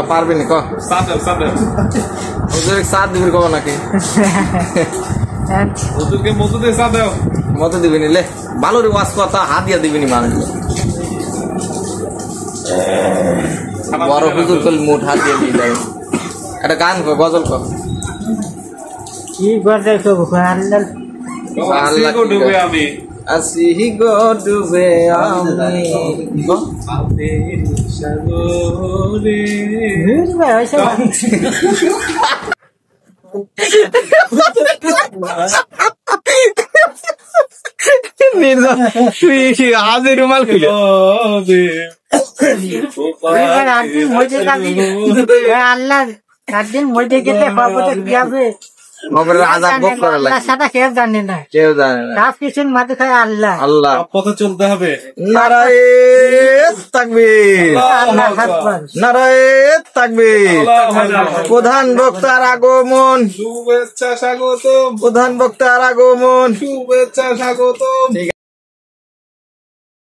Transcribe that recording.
পারবি নি সাত দিবি কব নাকি মতো দিবি নিলে ভালো রে ওয়াশ কথা হাত দিয়া দিবি নি মানুষ বড় হুজুর কল মুঠ হাত দিয়ে দিয়ে যাবে একটা গান কর গজল কর কি গজল করব আল্লাহ ডুবে আমি আসি গো ডুবে আমি সাগরে হাতে রুমাল খুলে আল্লাহ একদিন মধ্যে গেলে যাবে সাদা কেউ জানে না সব কিছুর মাঝে খায় আল্লাহ আল্লাহ পথে চলতে হবে নারায়ণ তাকবীর নারায়ণ তাকবীর প্রধান বক্তার আগমন শুভেচ্ছা স্বাগতম প্রধান বক্তার আগমন শুভেচ্ছা স্বাগতম।